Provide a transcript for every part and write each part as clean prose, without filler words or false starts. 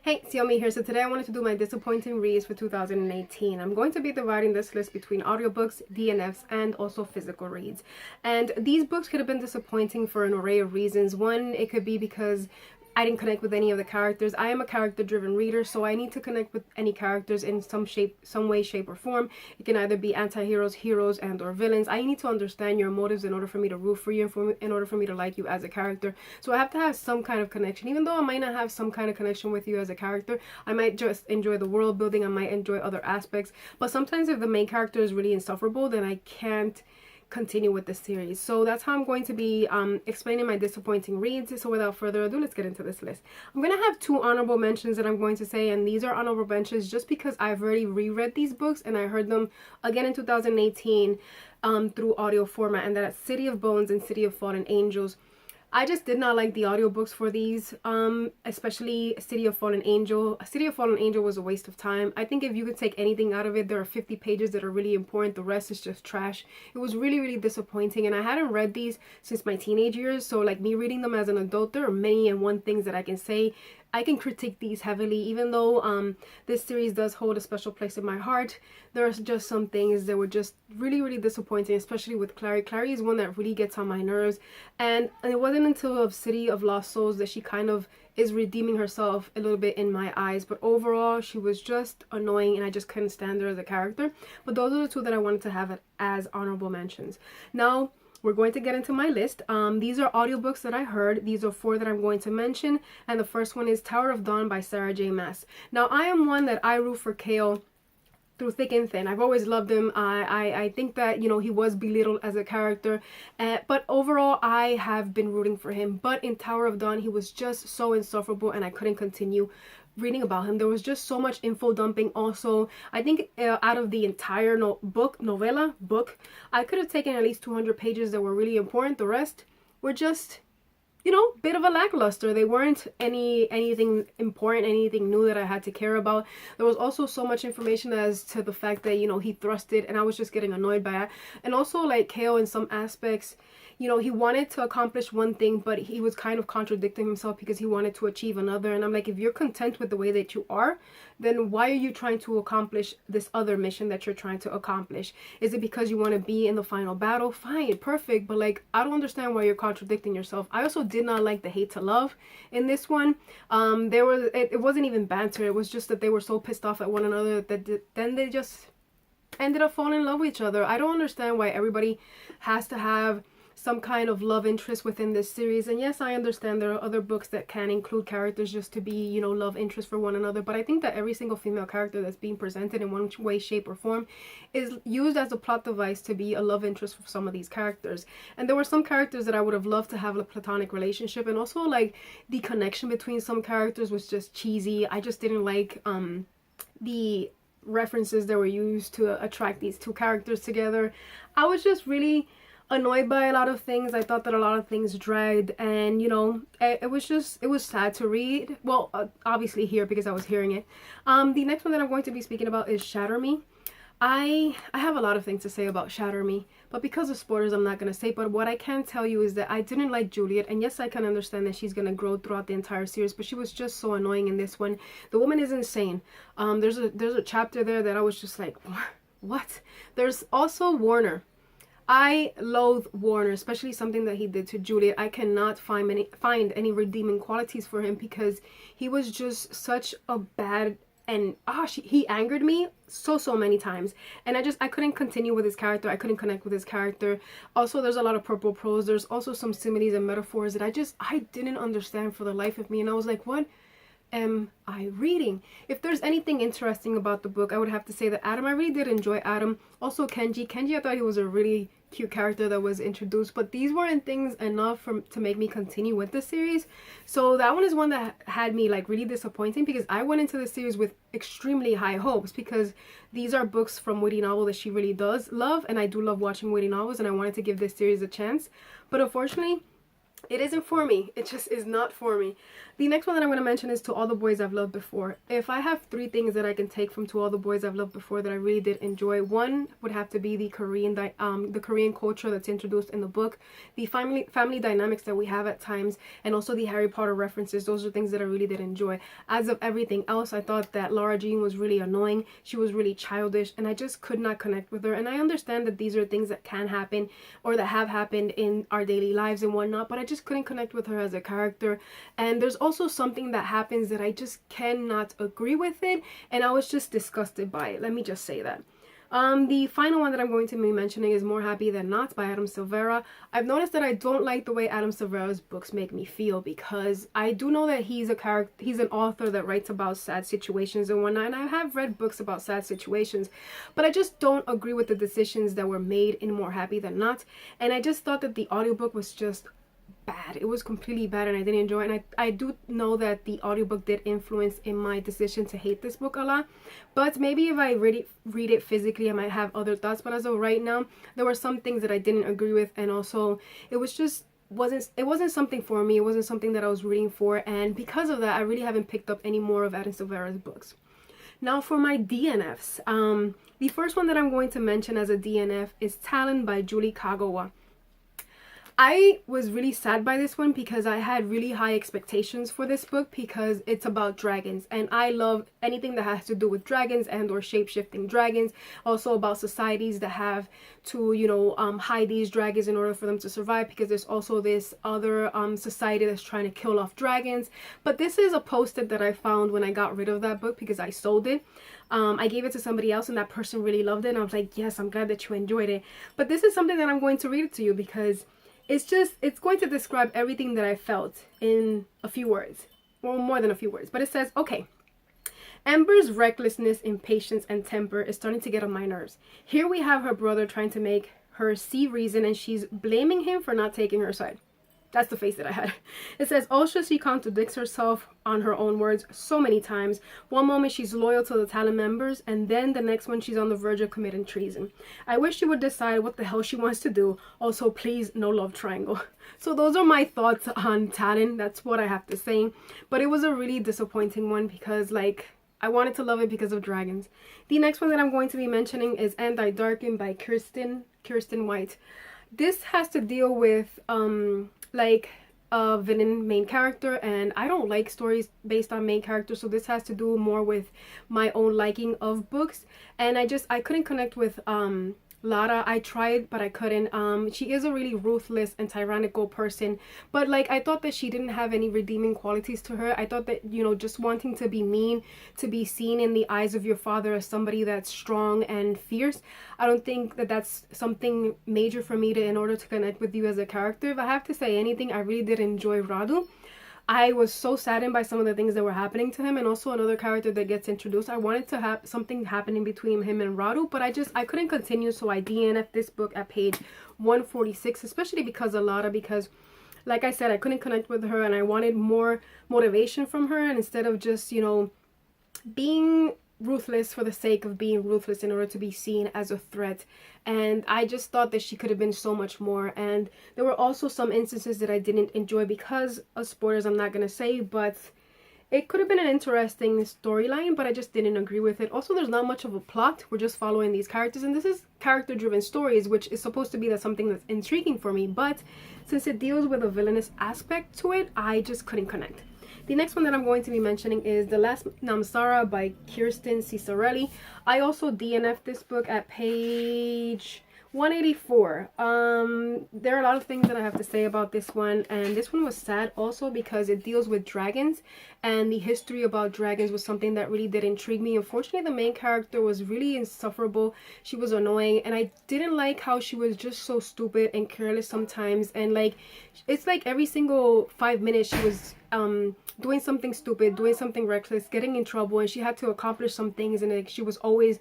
Hey, Xiomy here. So today I wanted to do my disappointing reads for 2018. I'm going to be dividing this list between audiobooks, DNFs, and also physical reads. And these books could have been disappointing for an array of reasons. One, it could be because I didn't connect with any of the characters. I am a character-driven reader, so I need to connect with any characters in some way, shape, or form. It can either be anti-heroes, heroes, and or villains. I need to understand your motives in order for me to root for you and in order for me to like you as a character. So I have to have some kind of connection. Even though I might not have some kind of connection with you as a character, I might just enjoy the world building, I might enjoy other aspects. But sometimes if the main character is really insufferable, then I can't continue with the series. So that's how I'm going to be explaining my disappointing reads. So without further ado, let's get into this list. I'm going to have two honorable mentions that I'm going to say, and these are honorable mentions just because I've already reread these books and I heard them again in 2018 through audio format, and that's City of Bones and City of Fallen Angels. I just did not like the audiobooks for these, especially City of Fallen Angel. City of Fallen Angel was a waste of time. I think if you could take anything out of it, there are 50 pages that are really important. The rest is just trash. It was really, really disappointing, and I hadn't read these since my teenage years, so like me reading them as an adult, there are many and one things that I can say. I can critique these heavily, even though this series does hold a special place in my heart. There's just some things that were just really, really disappointing, especially with Clary. Clary is one that really gets on my nerves, and it wasn't until City of Lost Souls that she kind of is redeeming herself a little bit in my eyes. But overall, she was just annoying, and I just couldn't stand her as a character. But those are the two that I wanted to have as honorable mentions. Now, we're going to get into my list. These are audiobooks that I heard. These are four that I'm going to mention. And the first one is Tower of Dawn by Sarah J. Maas. Now, I am one that I root for Chaol through thick and thin. I've always loved him. I think that, you know, he was belittled as a character. But overall, I have been rooting for him. But in Tower of Dawn, he was just so insufferable and I couldn't continue reading about him. There was just so much info dumping. Also, I think out of the entire novella book, I could have taken at least 200 pages that were really important. The rest were just, you know, bit of a lackluster. They weren't anything important, anything new that I had to care about. There was also so much information as to the fact that, you know, he thrusted, and I was just getting annoyed by that. And also, like, Chaol in some aspects, you know, he wanted to accomplish one thing, but he was kind of contradicting himself because he wanted to achieve another. And I'm like, if you're content with the way that you are, then why are you trying to accomplish this other mission that you're trying to accomplish? Is it because you want to be in the final battle? Fine, perfect. But like, I don't understand why you're contradicting yourself. I also did not like the hate to love in this one. It wasn't even banter. It was just that they were so pissed off at one another that then they just ended up falling in love with each other. I don't understand why everybody has to have some kind of love interest within this series. And yes, I understand there are other books that can include characters just to be, you know, love interest for one another, but I think that every single female character that's being presented in one way, shape, or form is used as a plot device to be a love interest for some of these characters. And there were some characters that I would have loved to have a platonic relationship, and also like the connection between some characters was just cheesy. I just didn't like the references that were used to attract these two characters together. I was just really annoyed by a lot of things. I thought that a lot of things dragged, and you know, it was sad to read. Well, obviously here because I was hearing it. The next one that I'm going to be speaking about is Shatter Me. I have a lot of things to say about Shatter Me, but because of spoilers, I'm not going to say. But what I can tell you is that I didn't like Juliet, and yes, I can understand that she's going to grow throughout the entire series, but she was just so annoying in this one. The woman is insane. There's a chapter there that I was just like, what? There's also Warner. I loathe Warner, especially something that he did to Juliet. I cannot find any redeeming qualities for him because he was just such a bad, and he angered me so many times, and I couldn't continue with his character. I couldn't connect with his character. Also, there's a lot of purple prose. There's also some similes and metaphors that I didn't understand for the life of me, and I was like, what am I reading? If there's anything interesting about the book, I would have to say that Adam, I really did enjoy Adam. Also Kenji, I thought he was a really cute character that was introduced, but these weren't things enough to make me continue with the series. So that one is one that had me like really disappointing, because I went into the series with extremely high hopes, because these are books from witty novel that she really does love, and I do love watching witty novels, and I wanted to give this series a chance. But unfortunately, it isn't for me. It just is not for me. The next one that I'm going to mention is To All the Boys I've Loved Before. If I have three things that I can take from To All the Boys I've Loved Before that I really did enjoy, one would have to be the Korean culture that's introduced in the book, the family dynamics that we have at times, and also the Harry Potter references. Those are things that I really did enjoy. As of everything else, I thought that Lara Jean was really annoying. She was really childish, and I just could not connect with her. And I understand that these are things that can happen or that have happened in our daily lives and whatnot, but I just couldn't connect with her as a character. And there's also something that happens that I just cannot agree with it, and I was just disgusted by it. Let me just say that. The final one that I'm going to be mentioning is More Happy Than Not by Adam Silvera. I've noticed that I don't like the way Adam Silvera's books make me feel, because I do know that he's an author that writes about sad situations and whatnot, and I have read books about sad situations, but I just don't agree with the decisions that were made in More Happy Than Not, and I just thought that the audiobook was just bad. It was completely bad, and I didn't enjoy it. And I do know that the audiobook did influence in my decision to hate this book a lot, but maybe if I read it physically, I might have other thoughts. But as of right now, there were some things that I didn't agree with, and also it wasn't something for me. It wasn't something that I was reading for, and because of that, I really haven't picked up any more of Adam Silvera's books. Now for my DNFs, the first one that I'm going to mention as a DNF is Talon by Julie Kagawa. I was really sad by this one because I had really high expectations for this book, because it's about dragons, and I love anything that has to do with dragons and or shape-shifting dragons. Also about societies that have to, you know, hide these dragons in order for them to survive, because there's also this other society that's trying to kill off dragons. But this is a post-it that I found when I got rid of that book because I sold it. I gave it to somebody else, and that person really loved it, and I was like, yes, I'm glad that you enjoyed it. But this is something that I'm going to read it to you, because it's going to describe everything that I felt in a few words. Well, more than a few words. But it says, okay, Amber's recklessness, impatience, and temper is starting to get on my nerves. Here we have her brother trying to make her see reason, and she's blaming him for not taking her side. That's the face that I had. It says, also she contradicts herself on her own words so many times. One moment she's loyal to the Talon members, and then the next one she's on the verge of committing treason. I wish she would decide what the hell she wants to do. Also, please, no love triangle. So those are my thoughts on Talon. That's what I have to say. But it was a really disappointing one, because like, I wanted to love it because of dragons. The next one that I'm going to be mentioning is AntiDarkened by Kirsten White. This has to deal with like a villain main character, and I don't like stories based on main characters, so this has to do more with my own liking of books. And I couldn't connect with Lara. I tried, but I couldn't. She is a really ruthless and tyrannical person, but like, I thought that she didn't have any redeeming qualities to her. I thought that, you know, just wanting to be mean, to be seen in the eyes of your father as somebody that's strong and fierce, I don't think that that's something major for me to, in order to connect with you as a character. If I have to say anything, I really did enjoy Radu. I was so saddened by some of the things that were happening to him, and also another character that gets introduced. I wanted to have something happening between him and Radu, but I couldn't continue, so I DNF'd this book at page 146, especially because of Lara, because like I said, I couldn't connect with her, and I wanted more motivation from her, and instead of just, you know, being ruthless for the sake of being ruthless in order to be seen as a threat. And I just thought that she could have been so much more. And there were also some instances that I didn't enjoy because of spoilers, I'm not gonna say, but it could have been an interesting storyline, but I just didn't agree with it. Also, there's not much of a plot. We're just following these characters, and this is character-driven stories, which is supposed to be something that's intriguing for me, but since it deals with a villainous aspect to it, I just couldn't connect. The next one that I'm going to be mentioning is The Last Namsara by Kirsten Ciccarelli. I also DNF'd this book at page 184. There are a lot of things that I have to say about this one, and this one was sad also because it deals with dragons, and the history about dragons was something that really did intrigue me. Unfortunately, the main character was really insufferable. She was annoying, and I didn't like how she was just so stupid and careless sometimes, and like, it's like every single 5 minutes she was doing something stupid, doing something reckless, getting in trouble, and she had to accomplish some things, and like, she was always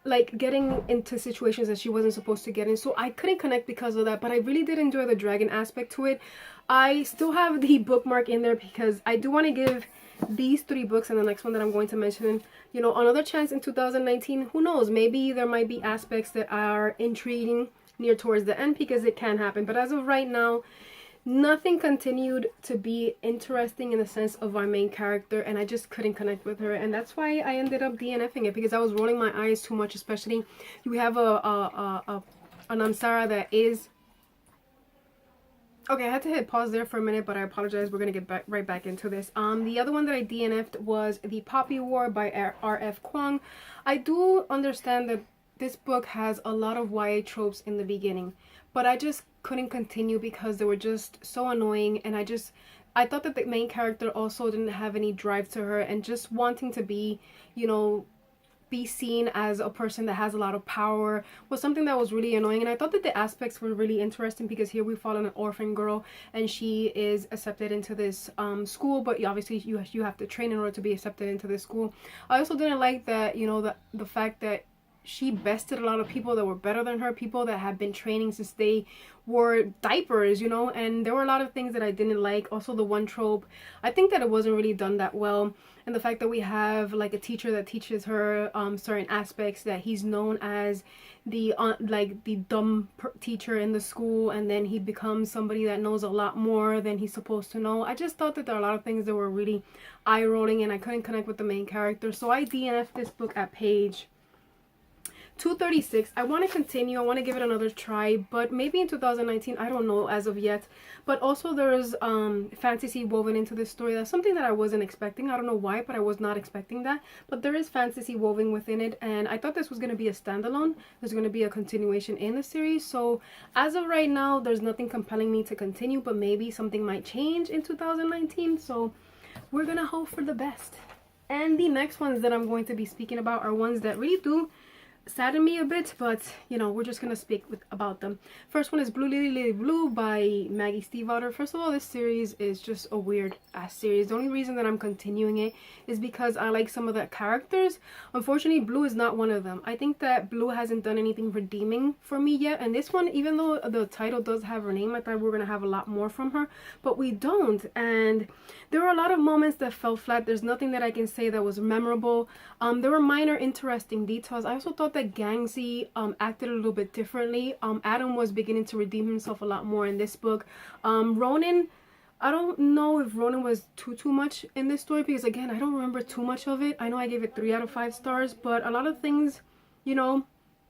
like getting into situations that she wasn't supposed to get in. So I couldn't connect because of that, but I really did enjoy the dragon aspect to it. I still have the bookmark in there because I do want to give these 3 books and the next one that I'm going to mention, you know, another chance in 2019. Who knows, maybe there might be aspects that are intriguing near towards the end, because it can happen. But as of right now, nothing continued to be interesting in the sense of our main character, and I just couldn't connect with her, and that's why I ended up DNFing it, because I was rolling my eyes too much. Especially we have a Namsara that is okay. I had to hit pause there for a minute, but I apologize. We're gonna get right back into this. The other one that I DNF'd was The Poppy War by R.F. Kuang. I do understand that this book has a lot of YA tropes in the beginning, but I just couldn't continue because they were just so annoying, and I thought that the main character also didn't have any drive to her, and just wanting to be, you know, be seen as a person that has a lot of power was something that was really annoying. And I thought that the aspects were really interesting, because here we follow an orphan girl and she is accepted into this school, but obviously you have to train in order to be accepted into this school. I also didn't like that, you know, the fact that she bested a lot of people that were better than her, people that had been training since they wore diapers, you know, and there were a lot of things that I didn't like. Also the one trope, I think that it wasn't really done that well, and the fact that we have like a teacher that teaches her certain aspects, that he's known as the like the dumb teacher in the school, and then he becomes somebody that knows a lot more than he's supposed to know. I just thought that there are a lot of things that were really eye-rolling, and I couldn't connect with the main character, so I DNF'd this book at page 236. I want to continue. I want to give it another try, but maybe in 2019. I don't know as of yet. But also there's fantasy woven into this story. That's something that I wasn't expecting. I don't know why, but I was not expecting that. But there is fantasy woven within it, and I thought this was going to be a standalone. There's going to be a continuation in the series. So as of right now, there's nothing compelling me to continue, but maybe something might change in 2019. So we're going to hope for the best. And the next ones that I'm going to be speaking about are ones that really do sadden me a bit, but you know, we're just gonna speak about them. First one is Blue Lily Lily Blue by Maggie Stiefvater. First of all, this series is just a weird ass series. The only reason that I'm continuing it is because I like some of the characters. Unfortunately, Blue is not one of them. I think that Blue hasn't done anything redeeming for me yet, and this one, even though the title does have her name, I thought we were gonna have a lot more from her, but we don't. And there were a lot of moments that fell flat. There's nothing that I can say that was memorable. There were minor interesting details. I also thought that Gangzi acted a little bit differently. Adam was beginning to redeem himself a lot more in this book. Ronan, I don't know if Ronan was too much in this story, because again, I don't remember too much of it. I know I gave it 3 out of 5 stars, but a lot of things, you know,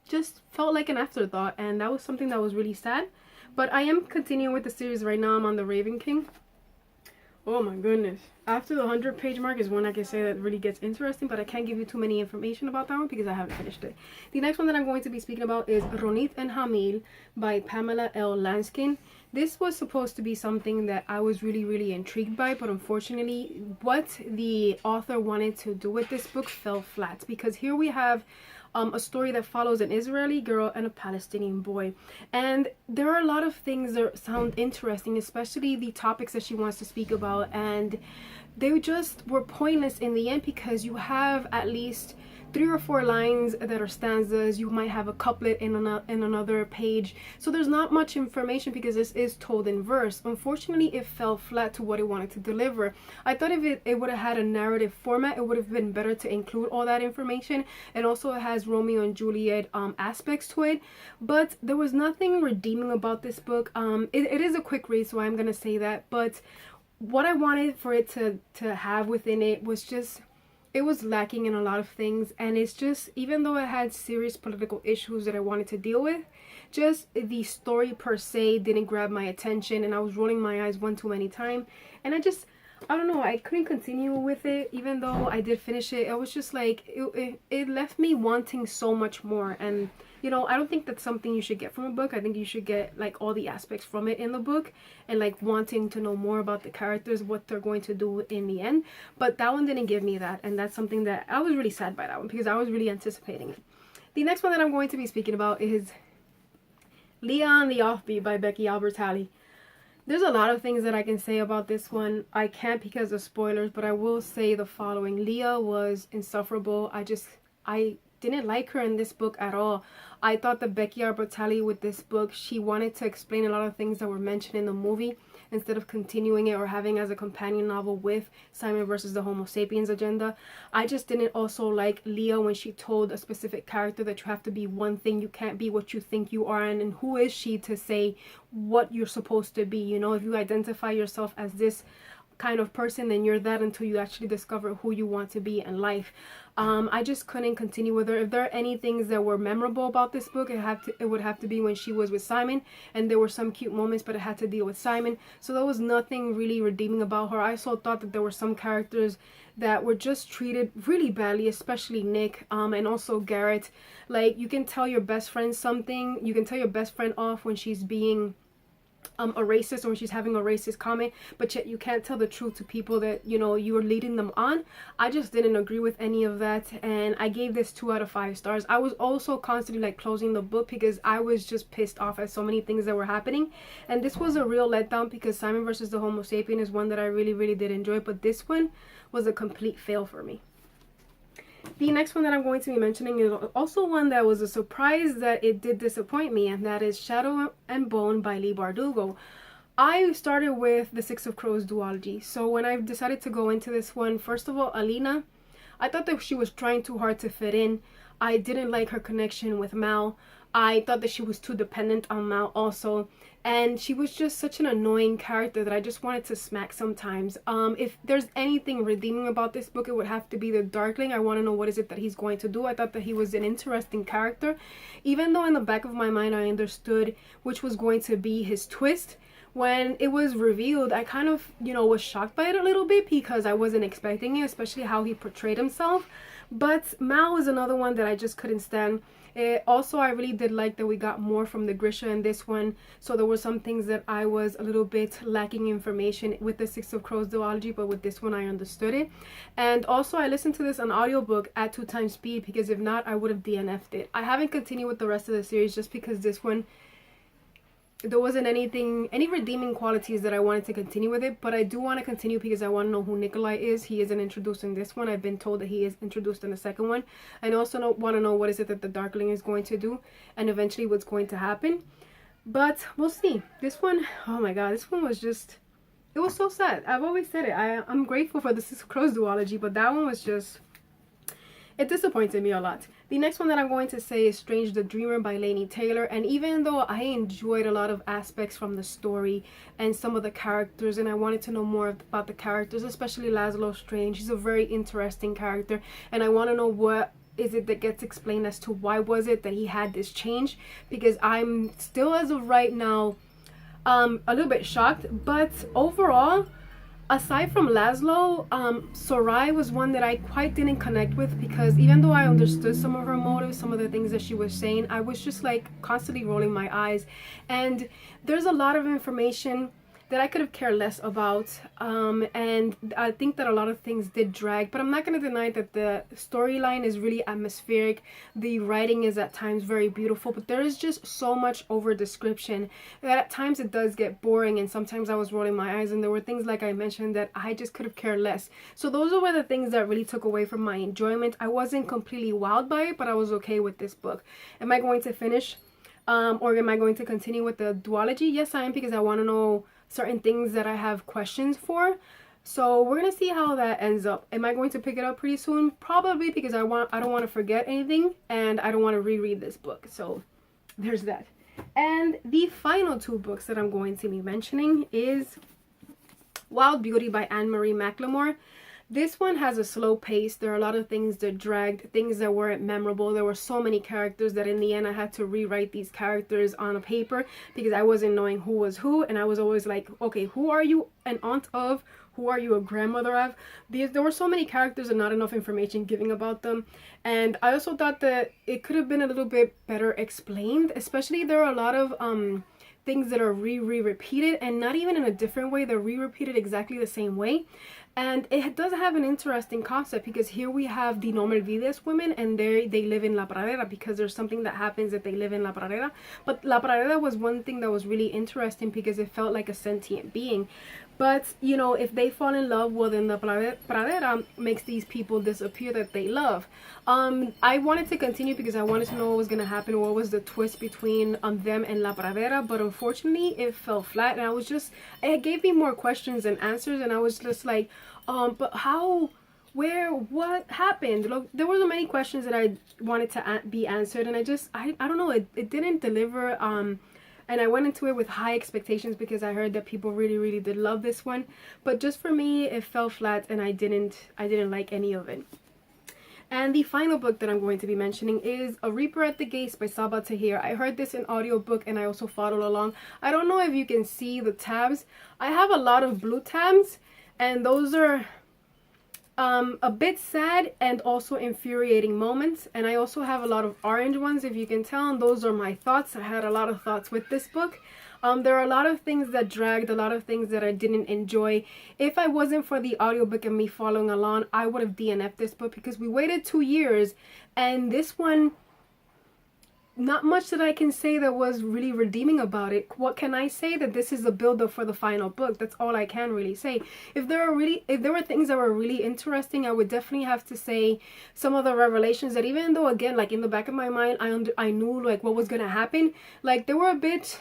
just felt like an afterthought, and that was something that was really sad. But I am continuing with the series right now. I'm on the Raven King. Oh my goodness. After the 100-page mark is when I can say that really gets interesting, but I can't give you too many information about that one because I haven't finished it. The next one that I'm going to be speaking about is Ronit and Hamil by Pamela L. Lanskin. This was supposed to be something that I was really intrigued by, but unfortunately what the author wanted to do with this book fell flat, because here we have a story that follows an Israeli girl and a Palestinian boy, and there are a lot of things that sound interesting, especially the topics that she wants to speak about, and they just were pointless in the end, because you have at least 3 or 4 lines that are stanzas. You might have a couplet in another page, so there's not much information because this is told in verse. Unfortunately, it fell flat to what it wanted to deliver. I thought if it would have had a narrative format, it would have been better to include all that information, and also it has Romeo and Juliet aspects to it, but there was nothing redeeming about this book. It is a quick read, so I'm gonna say that, but what I wanted for it to have within it was just, it was lacking in a lot of things. And it's just, even though it had serious political issues that I wanted to deal with, just the story per se didn't grab my attention, and I was rolling my eyes one too many times, and I don't know, I couldn't continue with it. Even though I did finish it, it was just like it left me wanting so much more. And you know, I don't think that's something you should get from a book. I think you should get like all the aspects from it in the book, and like wanting to know more about the characters, what they're going to do in the end. But that one didn't give me that, and that's something that I was really sad by that one, because I was really anticipating it. The next one that I'm going to be speaking about is Leah and the Offbeat by Becky Albertalli. There's a lot of things that I can say about this one. I can't because of spoilers, but I will say the following. Leah was insufferable. I didn't like her in this book at all. I thought that Becky Albertalli with this book, she wanted to explain a lot of things that were mentioned in the movie instead of continuing it or having as a companion novel with Simon versus the Homo sapiens agenda. I just didn't also like Leah when she told a specific character that you have to be one thing, you can't be what you think you are, and who is she to say what you're supposed to be? You know, if you identify yourself as this kind of person, then you're that until you actually discover who you want to be in life. I just couldn't continue with her. If there are any things that were memorable about this book, it would have to be when she was with Simon, and there were some cute moments, but it had to deal with Simon. So there was nothing really redeeming about her. I also thought that there were some characters that were just treated really badly, especially Nick, and also Garrett. Like, you can tell your best friend something, you can tell your best friend off when she's being a racist or when she's having a racist comment, but yet you can't tell the truth to people that, you know, you are leading them on. I just didn't agree with any of that, and I gave this 2 out of 5 stars. I was also constantly like closing the book because I was just pissed off at so many things that were happening, and this was a real letdown because Simon versus the Homo sapien is one that I really did enjoy, but this one was a complete fail for me. The next one that I'm going to be mentioning is also one that was a surprise that it did disappoint me, and that is Shadow and Bone by Leigh Bardugo. I started with the Six of Crows duology, so when I decided to go into this one, first of all, Alina, I thought that she was trying too hard to fit in. I didn't like her connection with Mal. I thought that she was too dependent on Mal also, and she was just such an annoying character that I just wanted to smack sometimes. If there's anything redeeming about this book, it would have to be the Darkling. I want to know what is it that he's going to do. I thought that he was an interesting character, even though in the back of my mind I understood which was going to be his twist. When it was revealed, I kind of, you know, was shocked by it a little bit because I wasn't expecting it, especially how he portrayed himself. But Mal is another one that I just couldn't stand. Also, I really did like that we got more from the Grisha in this one, so there were some things that I was a little bit lacking information with the Six of Crows duology, but with this one I understood it. And also I listened to this on audiobook at 2 times speed because if not I would have DNF'd it. I haven't continued with the rest of the series just because this one, there wasn't any redeeming qualities that I wanted to continue with it, but I do want to continue because I want to know who Nikolai is. He isn't introduced in this one. I've been told that he is introduced in the second one. I also want to know what is it that the Darkling is going to do and eventually what's going to happen, but we'll see. This one, oh my god, this one was just, it was so sad. I've always said it, I'm grateful for the Six of Crows duology, but that one was just, it disappointed me a lot. The next one that I'm going to say is Strange the Dreamer by Laini Taylor, and even though I enjoyed a lot of aspects from the story and some of the characters, and I wanted to know more about the characters, especially Laszlo Strange, he's a very interesting character, and I want to know what is it that gets explained as to why was it that he had this change, because I'm still, as of right now, a little bit shocked. But overall, aside from Laszlo, Sarai was one that I quite didn't connect with, because even though I understood some of her motives, some of the things that she was saying, I was just like constantly rolling my eyes. And there's a lot of information that I could have cared less about, and I think that a lot of things did drag, but I'm not going to deny that the storyline is really atmospheric. The writing is at times very beautiful, but there is just so much over description that at times it does get boring, and sometimes I was rolling my eyes, and there were things, like I mentioned, that I just could have cared less. So those were the things that really took away from my enjoyment. I wasn't completely wowed by it, but I was okay with this book. Am I going to finish, or am I going to continue with the duology? Yes, I am, because I want to know certain things that I have questions for. So we're gonna see how that ends up. Am I going to pick it up pretty soon? Probably, because I don't want to forget anything, and I don't want to reread this book. So there's that. And the final 2 books that I'm going to be mentioning is Wild Beauty by Anne-Marie McLemore. This one has a slow pace. There are a lot of things that dragged, things that weren't memorable. There were so many characters that in the end I had to rewrite these characters on a paper because I wasn't knowing who was who, and I was always like, okay, who are you an aunt of? Who are you a grandmother of? There were so many characters and not enough information giving about them. And I also thought that it could have been a little bit better explained, especially there are a lot of things that are repeated, and not even in a different way. They're repeated exactly the same way. And it does have an interesting concept, because here we have the Normal Vides women, and they live in La Pradera because there's something that happens that they live in La Pradera. But La Pradera was one thing that was really interesting because it felt like a sentient being. But, you know, if they fall in love, well, then the pradera makes these people disappear that they love. I wanted to continue because I wanted to know what was going to happen, what was the twist between them and la pradera, but unfortunately it fell flat, and I was just, it gave me more questions than answers, and I was just like, but how, where, what happened? Look, there were so many questions that I wanted to be answered, and I don't know, it didn't deliver. And I went into it with high expectations because I heard that people really did love this one, but just for me it fell flat, and I didn't like any of it. And the final book that I'm going to be mentioning is A Reaper at the Gates by Saba Tahir. I heard this in audiobook and I also followed along. I don't know if you can see the tabs. I have a lot of blue tabs, and those are a bit sad and also infuriating moments, and I also have a lot of orange ones, if you can tell, and those are my thoughts. I had a lot of thoughts with this book. There are a lot of things that dragged, a lot of things that I didn't enjoy. If I wasn't for the audiobook and me following along, I would have DNF'd this book because we waited 2 years, and this one, not much that I can say that was really redeeming about it. What can I say? That this is a build-up for the final book. That's all I can really say. If there were things that were really interesting, I would definitely have to say some of the revelations that, even though, again, like in the back of my mind, I knew like what was gonna happen. Like they were a bit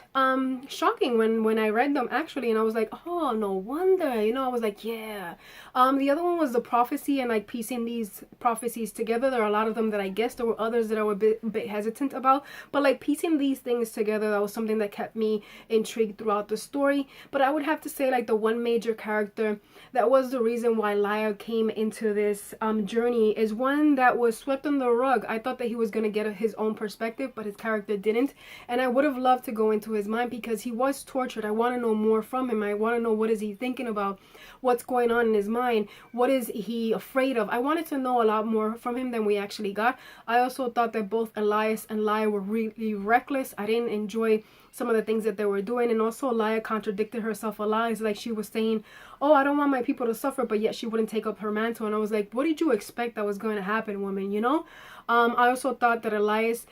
shocking when I read them actually, and I was like, oh, no wonder. You know, I was like, yeah. The other one was the prophecy, and like piecing these prophecies together. There are a lot of them that I guessed. There were others that I was a bit hesitant about. But like piecing these things together, that was something that kept me intrigued throughout the story. But I would have to say like the one major character that was the reason why Laya came into this journey is one that was swept under the rug. I thought that he was going to get his own perspective, but his character didn't. And I would have loved to go into his mind because he was tortured. I want to know more from him. I want to know, what is he thinking about? What's going on in his mind? What is he afraid of? I wanted to know a lot more from him than we actually got. I also thought that both Elias and Laya were really reckless. I didn't enjoy some of the things that they were doing, and also Laya contradicted herself a lot. It's like she was saying, oh, I don't want my people to suffer, but yet she wouldn't take up her mantle. And I was like, what did you expect that was going to happen, woman? You know? I also thought that Elias,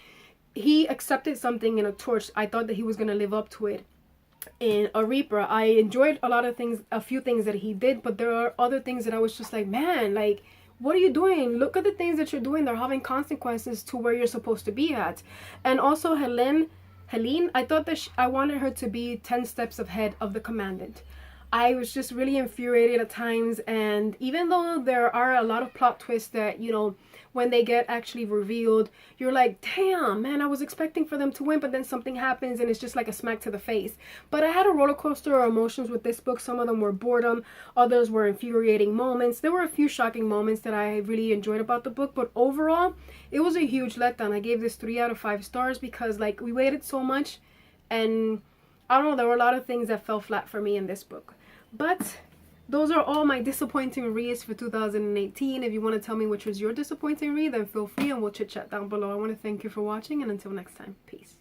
he accepted something in a torch. I thought that he was going to live up to it in A Reaper. I enjoyed a few things that he did, but there are other things that I was just like, man, like, what are you doing? Look at the things that you're doing. They're having consequences to where you're supposed to be at. And also Helene, I thought that I wanted her to be 10 steps ahead of the commandant. I was just really infuriated at times, and even though there are a lot of plot twists that, you know, when they get actually revealed, you're like, damn, man, I was expecting for them to win, but then something happens and it's just like a smack to the face. But I had a roller coaster of emotions with this book. Some of them were boredom, others were infuriating moments. There were a few shocking moments that I really enjoyed about the book, but overall, it was a huge letdown. I gave this 3 out of 5 stars because, like, we waited so much, and I don't know, there were a lot of things that fell flat for me in this book. But those are all my disappointing reads for 2018. If you want to tell me which was your disappointing read, then feel free and we'll chit chat down below. I want to thank you for watching, and until next time, peace.